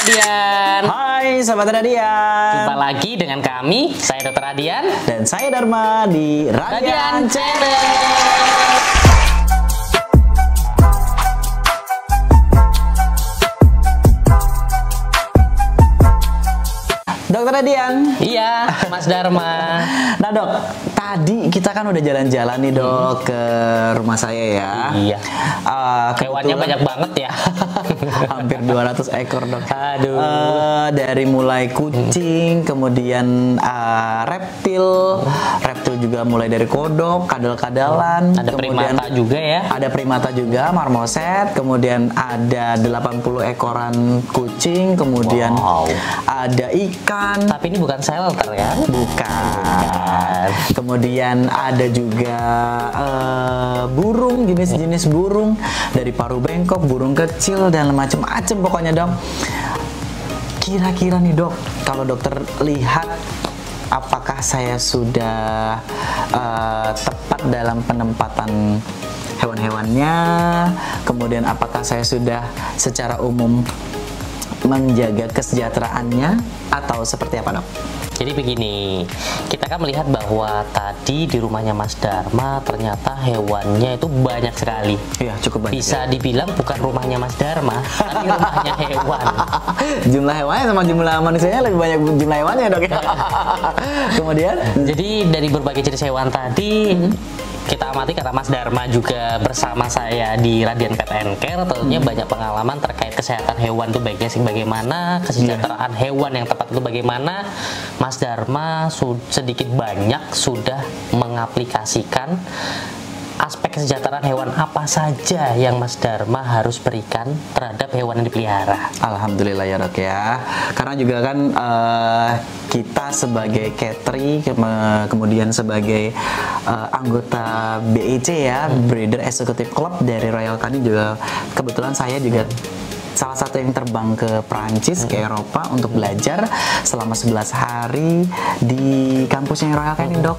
Radian. Hai Sobat Radian. Jumpa lagi dengan kami, saya Dr. Radian. Dan saya Dharma di Radian Channel. Dokter Radian. Iya, Mas Dharma. Nah dok, tadi kita kan udah jalan-jalan nih dok ke rumah saya ya. Iya. Hewannya banyak banget ya. Hampir 200 ekor dok. Aduh. Dari mulai kucing, kemudian reptil juga mulai dari kodok, kadal-kadalan. Ada kemudian primata juga ya. Ada primata juga, marmoset, kemudian ada 80 ekoran kucing, kemudian ada ikan. Tapi ini bukan shelter ya? Bukan. Kemudian ada juga burung, jenis-jenis burung dari paruh bengkok, burung kecil dan macam-macam pokoknya dok. Kira-kira nih dok, kalau dokter lihat apakah saya sudah tepat dalam penempatan hewan-hewannya, kemudian apakah saya sudah secara umum menjaga kesejahteraannya atau seperti apa dok? Jadi begini, kita kan melihat bahwa tadi di rumahnya Mas Dharma ternyata hewannya itu banyak sekali. Iya, cukup banyak. Bisa dibilang bukan rumahnya Mas Dharma, tapi rumahnya hewan. Jumlah hewannya sama jumlah manusianya lebih banyak jumlah hewannya dok. Kemudian? Jadi dari berbagai jenis hewan tadi, kita amati kata Mas Dharma juga bersama saya di Radian Pet and Care, tentunya banyak pengalaman terkait kesehatan hewan itu baiknya bagaimana, kesejahteraan hewan yang tepat itu bagaimana. Mas Dharma sedikit banyak sudah mengaplikasikan aspek kesejahteraan hewan apa saja yang Mas Dharma harus berikan terhadap hewan yang dipelihara. Alhamdulillah ya dok ya. Karena juga kan kita sebagai catering, kemudian sebagai anggota BEC ya, Breeder Executive Club dari Royal Canin, juga kebetulan saya juga salah satu yang terbang ke Prancis, ke Eropa untuk belajar selama 11 hari di kampusnya Royal Canin dok.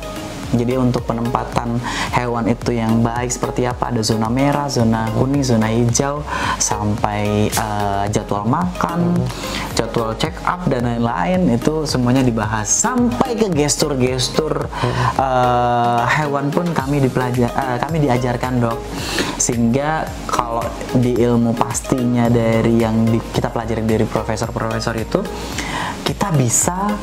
Jadi untuk penempatan hewan itu yang baik seperti apa, ada zona merah, zona kuning, zona hijau, sampai jadwal makan, jadwal check up dan lain-lain, itu semuanya dibahas. Sampai ke gestur-gestur hewan pun kami diajarkan dok. Sehingga kalau di ilmu pastinya dari yang kita pelajari dari profesor-profesor itu, kita bisa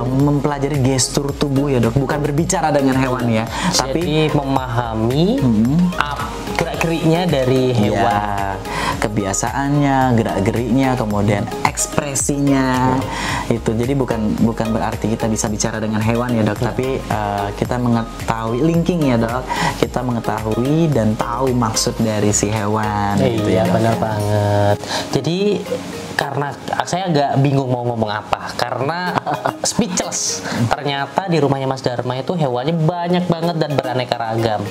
mempelajari gestur tubuh ya dok, bukan berbicara dengan hewan ya, tapi memahami gerak-geriknya dari hewan, ya, kebiasaannya, gerak-geriknya, kemudian ekspresinya itu. Jadi bukan berarti kita bisa bicara dengan hewan ya dok, tapi kita mengetahui linking ya dok, kita mengetahui dan tahu maksud dari si hewan. Gitu iya ya, benar banget. Jadi karena saya agak bingung mau ngomong apa, karena speechless. Ternyata di rumahnya Mas Dharma itu hewannya banyak banget dan beraneka ragam.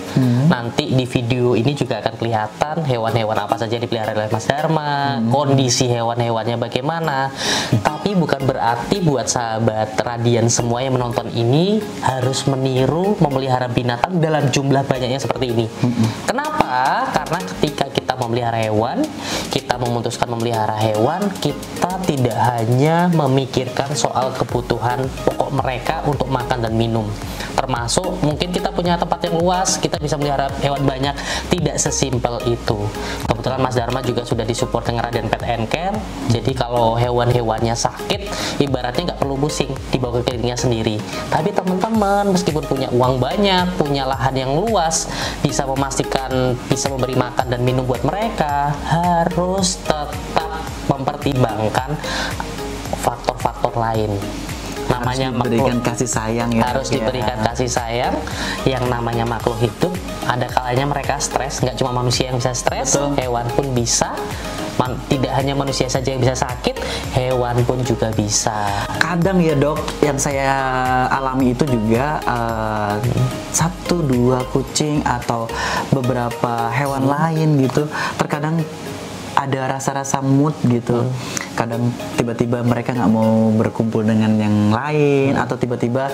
Nanti di video ini juga akan kelihatan hewan-hewan apa saja yang dipelihara oleh Mas Dharma, kondisi hewan-hewannya bagaimana. Tapi bukan berarti buat sahabat Radian semua yang menonton ini harus meniru memelihara binatang dalam jumlah banyaknya seperti ini. Kenapa? Karena ketika kita memelihara hewan, kita memutuskan memelihara hewan, kita tidak hanya memikirkan soal kebutuhan pokok mereka untuk makan dan minum. Termasuk mungkin kita punya tempat yang luas, kita bisa melihara hewan banyak. Tidak sesimpel itu. Kebetulan Mas Dharma juga sudah disupport dengan Radian Pet and Care. Jadi kalau hewan-hewannya sakit, ibaratnya nggak perlu pusing, dibawa ke kliniknya sendiri. Tapi teman-teman meskipun punya uang banyak, punya lahan yang luas, bisa memastikan bisa memberi makan dan minum buat mereka, harus tetap mempertimbangkan faktor-faktor lain. Namanya harus diberikan makhluk, kasih sayang ya, harus diberikan kasih sayang. Yang namanya makhluk hidup, ada kalanya mereka stres. Nggak cuma manusia yang bisa stres, hewan pun bisa. Tidak hanya manusia saja yang bisa sakit, hewan pun juga bisa. Kadang ya dok, yang saya alami itu juga 1-2 kucing atau beberapa hewan lain gitu, terkadang ada rasa-rasa mood gitu. Kadang tiba-tiba mereka nggak mau berkumpul dengan yang lain, atau tiba-tiba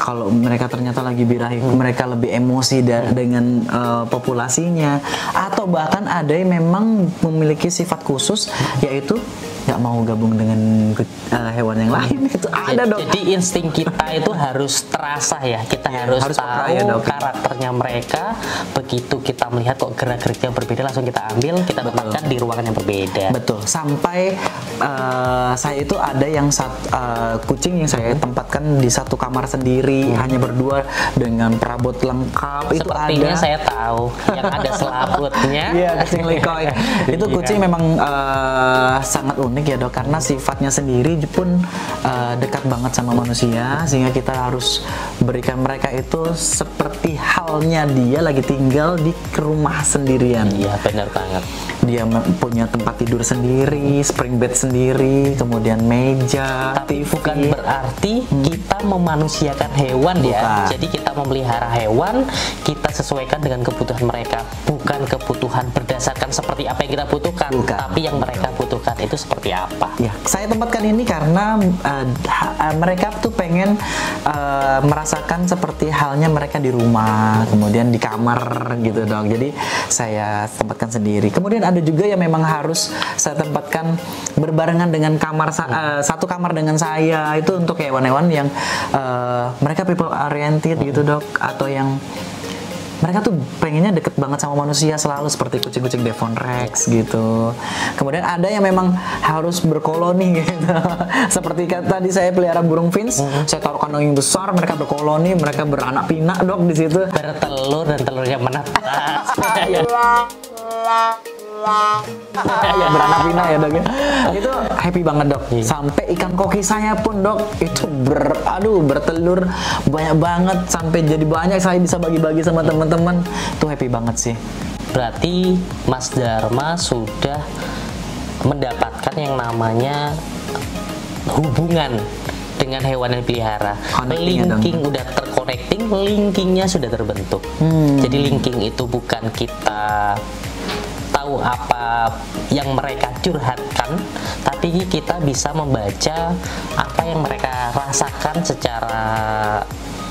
kalau mereka ternyata lagi birahi, mereka lebih emosi dengan populasinya, atau bahkan ada yang memang memiliki sifat khusus, yaitu nggak mau gabung dengan hewan yang lain. Itu ada dok. Jadi insting kita itu harus terasa ya. Kita harus peka tahu ya, dok. karakternya mereka. Begitu kita melihat kok gerak-geriknya berbeda, langsung kita ambil, kita tempatkan di ruangan yang berbeda. Betul. Sampai saya itu ada yang kucing yang saya tempatkan di satu kamar sendiri, hanya berdua dengan perabot lengkap. Itu Sepertinya ada. saya tahu yang ada selaputnya. Iya, kucing likoy. Itu kucing memang sangat unik ya dok, karena sifatnya sendiri pun dekat banget sama manusia, sehingga kita harus berikan mereka itu seperti halnya dia lagi tinggal di rumah sendirian. Iya, benar banget. Dia punya tempat tidur sendiri, spring bed sendiri, kemudian meja, Tapi TV. bukan berarti kita memanusiakan hewan ya. Bukan. Jadi kita memelihara hewan, kita sesuaikan dengan kebutuhan mereka, bukan kebutuhan berdasarkan seperti apa yang kita butuhkan, Bukan. tapi yang mereka butuhkan itu seperti apa. Ya, saya tempatkan ini karena mereka tuh pengen merasakan seperti halnya mereka di rumah, kemudian di kamar gitu dong. Jadi saya tempatkan sendiri. Kemudian ada juga yang memang harus saya tempatkan berbarengan dengan kamar satu kamar dengan saya. Itu untuk hewan-hewan yang mereka people oriented gitu dok, atau yang mereka tuh pengennya deket banget sama manusia selalu, seperti kucing-kucing Devon Rex gitu. Kemudian ada yang memang harus berkoloni gitu. Seperti tadi saya pelihara burung finch, saya taruh kandang yang besar, mereka berkoloni, mereka beranak pinak dok di situ. Bertelur dan telurnya menetas. Ya, beranak pinak ya dok ya. Itu happy banget dok. Sampai ikan koki saya pun dok itu bertelur banyak banget, sampai jadi banyak, saya bisa bagi-bagi sama teman-teman. Itu happy banget sih. Berarti Mas Dharma sudah mendapatkan yang namanya hubungan dengan hewan yang dipelihara. Connecting-nya dong. Linking udah terconnecting, linkingnya sudah terbentuk. Jadi linking itu bukan kita tahu apa yang mereka curhatkan, tapi kita bisa membaca apa yang mereka rasakan secara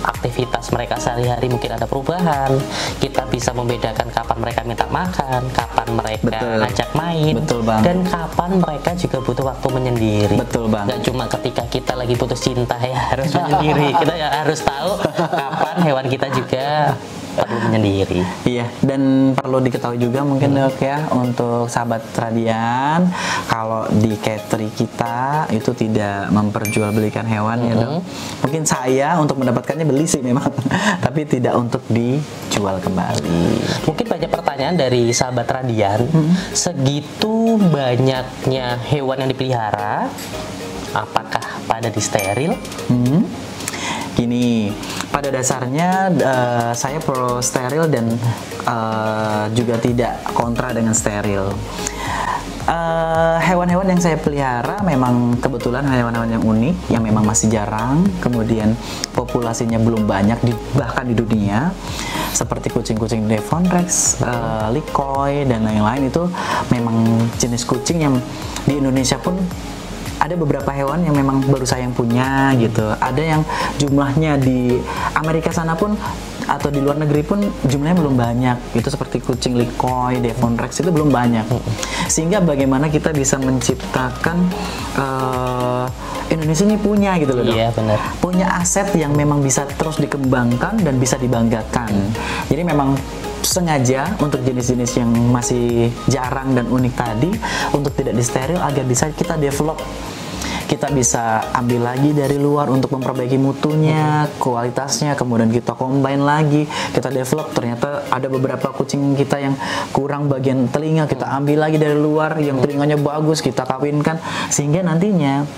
aktivitas mereka sehari-hari. Mungkin ada perubahan, kita bisa membedakan kapan mereka minta makan, kapan mereka Betul. ngajak main, Betul banget. dan kapan mereka juga butuh waktu menyendiri. Betul banget. Nggak cuma ketika kita lagi putus cinta ya harus menyendiri, kita ya harus tahu kapan hewan kita juga perlu menyendiri. Iya, dan perlu diketahui juga mungkin dok ya, untuk sahabat Radian, kalau di catering kita itu tidak memperjualbelikan hewan ya dok. Mungkin saya untuk mendapatkannya beli sih memang, tapi tidak untuk dijual kembali. Mungkin banyak pertanyaan dari sahabat Radian, segitu banyaknya hewan yang dipelihara, apakah pada disteril? Gini, pada dasarnya saya pro steril dan juga tidak kontra dengan steril. Hewan-hewan yang saya pelihara memang kebetulan hewan-hewan yang unik, yang memang masih jarang, kemudian populasinya belum banyak bahkan di dunia, seperti kucing-kucing Devon Rex, likoy dan lain-lain. Itu memang jenis kucing yang di Indonesia pun ada beberapa hewan yang memang baru saya yang punya gitu. Ada yang jumlahnya di Amerika sana pun atau di luar negeri pun jumlahnya belum banyak. Itu seperti kucing likoy, Devon Rex itu belum banyak. Sehingga bagaimana kita bisa menciptakan Indonesia ini punya gitu loh dok. Iya, benar. Punya aset yang memang bisa terus dikembangkan dan bisa dibanggakan. Jadi memang sengaja untuk jenis-jenis yang masih jarang dan unik tadi untuk tidak disteril agar bisa kita develop, kita bisa ambil lagi dari luar untuk memperbaiki mutunya, kualitasnya, kemudian kita combine lagi, kita develop. Ternyata ada beberapa kucing kita yang kurang bagian telinga, kita ambil lagi dari luar yang telinganya bagus, kita kawinkan, sehingga nantinya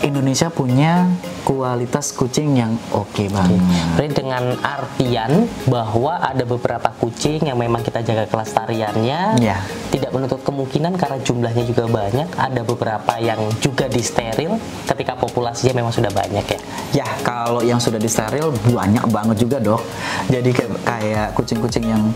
Indonesia punya kualitas kucing yang oke banget. Berarti dengan artian bahwa ada beberapa kucing yang memang kita jaga kelestariannya, Ya. tidak menutup kemungkinan karena jumlahnya juga banyak, ada beberapa yang juga disteril ketika populasinya memang sudah banyak ya. Ya, kalau yang sudah disteril banyak banget juga dok. Jadi kayak kucing-kucing yang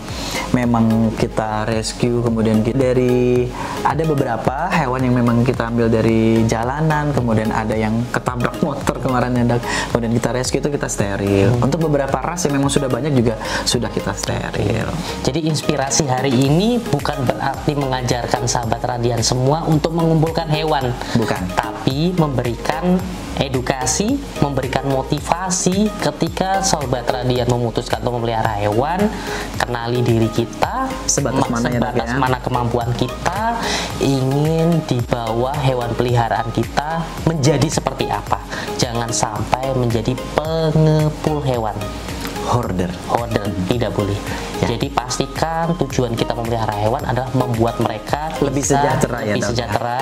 memang kita rescue, kemudian dari ada beberapa hewan yang memang kita ambil dari jalanan, kemudian ada yang ketabrak motor kemarin ya dok. Kemudian kita rescue itu kita steril. Untuk beberapa ras yang memang sudah banyak juga sudah kita steril. Jadi inspirasi hari ini bukan berarti mengajarkan sahabat Radian semua untuk mengumpulkan hewan. Bukan. Tapi memberikan edukasi, memberikan motivasi ketika sahabat Radian memutuskan untuk memelihara hewan, kenali diri kita, Sebatas mana ya, Dok, sebatas ya? mana kemampuan kita, ingin dibawa hewan peliharaan kita menjadi seperti apa. Jangan sampai menjadi pengepul hewan. Hoarder. Order tidak boleh. Ya. Jadi pastikan tujuan kita memelihara hewan adalah membuat mereka Lebih bisa sejahtera ya, lebih Dok. sejahtera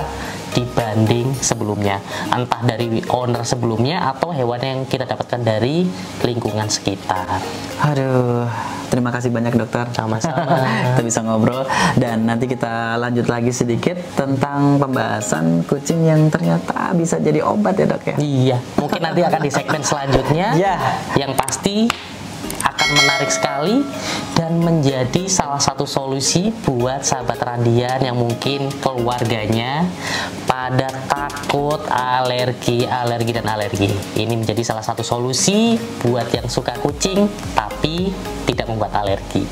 dibanding sebelumnya, entah dari owner sebelumnya atau hewan yang kita dapatkan dari lingkungan sekitar. Aduh, terima kasih banyak dokter. Sama-sama. Kita bisa ngobrol dan nanti kita lanjut lagi sedikit tentang pembahasan kucing yang ternyata bisa jadi obat ya dok ya. Iya, mungkin nanti akan di segmen selanjutnya. Ya. Yang pasti akan menarik sekali dan menjadi salah satu solusi buat sahabat Radian yang mungkin keluarganya pada takut alergi dan alergi. Ini menjadi salah satu solusi buat yang suka kucing tapi tidak membuat alergi.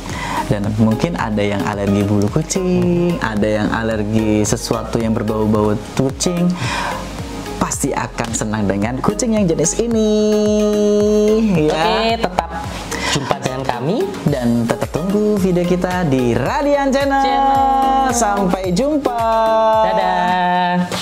Dan mungkin ada yang alergi bulu kucing, ada yang alergi sesuatu yang berbau-bau kucing. Pasti akan senang dengan kucing yang jenis ini. Ya. Oke, tetap jumpa dengan kami. Dan tetap tunggu video kita di Radian Channel. Sampai jumpa. Dadah.